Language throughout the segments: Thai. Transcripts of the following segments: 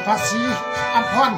ภาษีอัมพร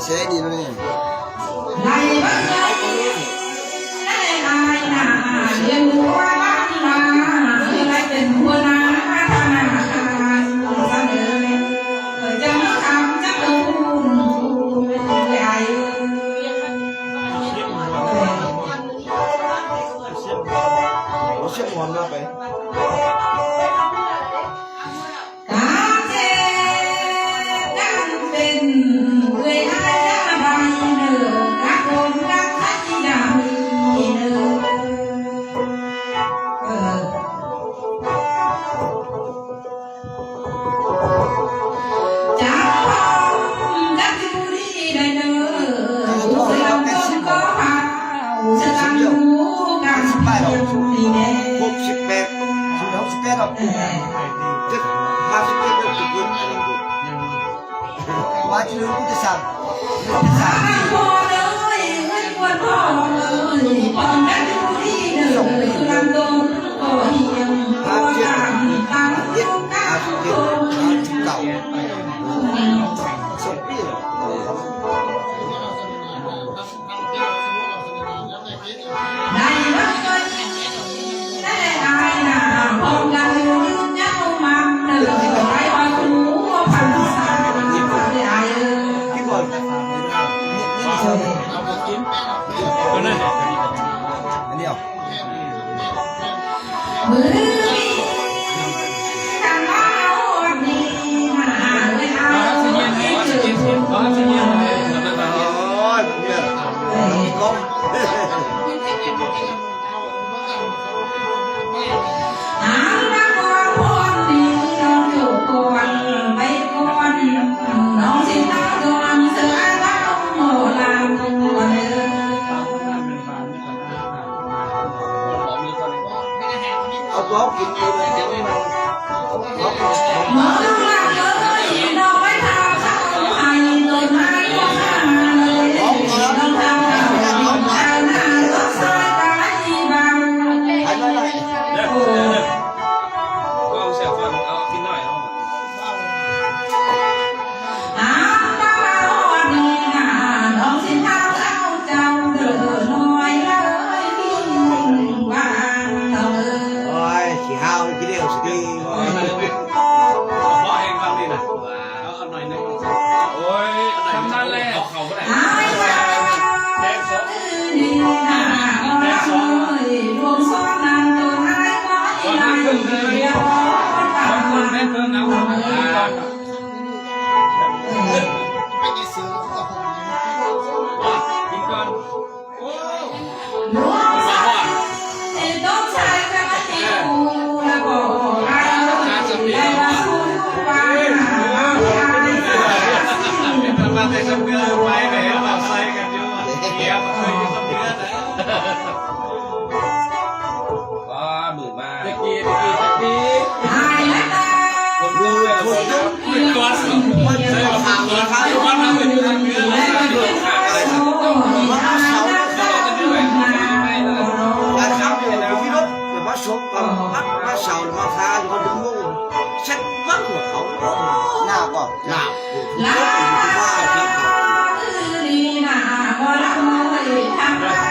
Xe đi nó này. Này bắt nhau này ai nà liền qua bắt nà người lại tình mua nà thà nà ra đời ở trong nước ấm chắc đâu người ai Nó xếp ngon ra vậy. Quá chứ cũngจะสั่งพ่อเลยไม่ควรพ่อเลยตอนนั้นที่เดินลำดงก็เฮียงก็ตามตามยุคก้าวโต เก่าส่งพี่ได้บ้างก็ได้อายนะพร้อมกันยืนเย้ามาเดินไปคอยคูพันสาได้อายพี่บอลนี่เชิญตัวนั้น อันเดียว มือ หมอน้องรักเอ้ยน้องไว้ทาเข้าไอ้โดนไม้ก็มาเลยน้องทำน้องทำหน้ารักษากายบางโอ้ เอาเสียฟังเอากินหน่อยเอา อาบ้าวันนี้นะน้องสิท้าเข้าเจ้าเดือดน้อยเลยพี่บ้านเธอ โอ้ยขี้ห้าวกินเดียวสิโอ้ย พ่อเองฟังดินะเอาหน่อยนึงโอ้ยทำนั่นแหละเอาเขาไปไหน ไอ้บ้าดีนะแม่สอนรวมซ้อนนานตัวไอ้บ้าอีนายเดียวตา คนแม่เพิ่งเอา ไปยีซื้อกับผม กินก่อนโอ้ รวมซ้อนต้องใช้กระติกูแล้วก็ไอ้ได้มาสู้บ้าน มาแต่กับเพื่อนไปแล้วมาใส่กันอยู่เกียร์มาเคยกับเพื่อนนะว้าหมื่นมาตะกี้ ไอ้ละตา ผมดูเลยผมดูเป็นตัวสิใช่ป่ะตัวข้าววันนั้นเป็นอยู่ทางเนื้อเลยอะไรนะต้องมาเสาจะด้วยไม่เลย มาทำอยู่กับพี่รถแบบว่าชกกับมาเสามาทาอยู่คนดึงงูเช็ดบ้างหัวเขาหน้าก็หน้า ลาลีน่าบ่ละมวยทางร้า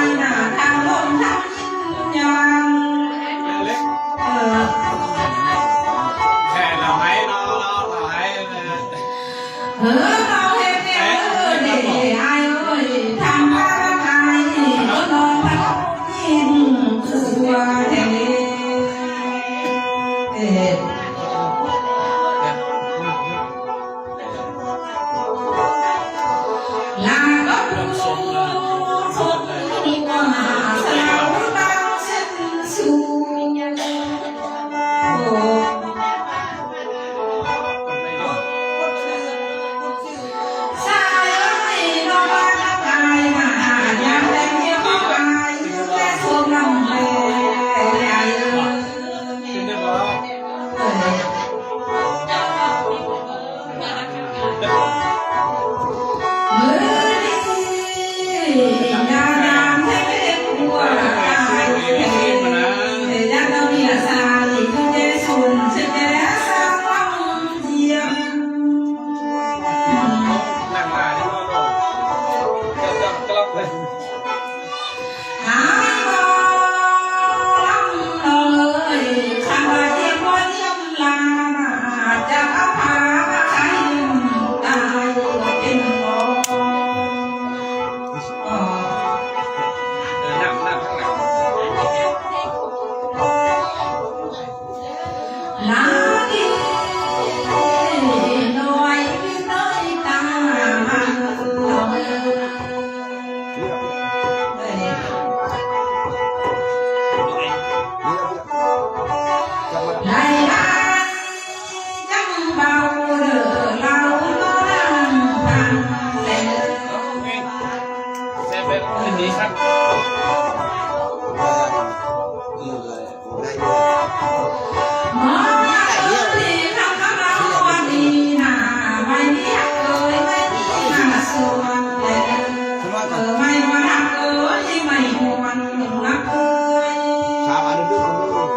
ยน่าทางลมทางยัง เล็ก แค่เราให้เราให้เลย เราเห็นเนี่ยเด้ไอ้เอ้ยทางร้ายก็นอนทับยินตัวเด้ลาก็สูสดดีกว่าสาวบางเส้นสูโอ้สายเอ้ยน้องบ้านกายมาอยากแต่งเมียผู้ชายแม่สวมน้ำเลยใหญ่เอ้ย ขึ้นได้ป่าว มือดียานามให้เป็นหัวกายยาเรามีอาสาที่คุณเจสุนเสด็จสร้างวังเทียม นั่งมาที่ว่าเราจะกลับเลย หาบ่ลังเลยข้าว่าเทียมบ่เทียมลาจะเอาผ้ามาใช้ตายเป็นบ่ นั่งข้างหลัง ลาดีน้อยพี่น้อยตาเราเอ้ย ในบ้านจังเบาเด้อเราก็นั่งฟังแต่ เซฟเป็นคืนนี้ครับ หมอที่ทำกับเราวันนี้นะไม่มีหักเอ่ยไม่มีหน้าส่วนแต่ไม่ว่าหักเอ่ยที่ไม่หวนหักเอ่ย ชาวบ้านดื้อคนนู้น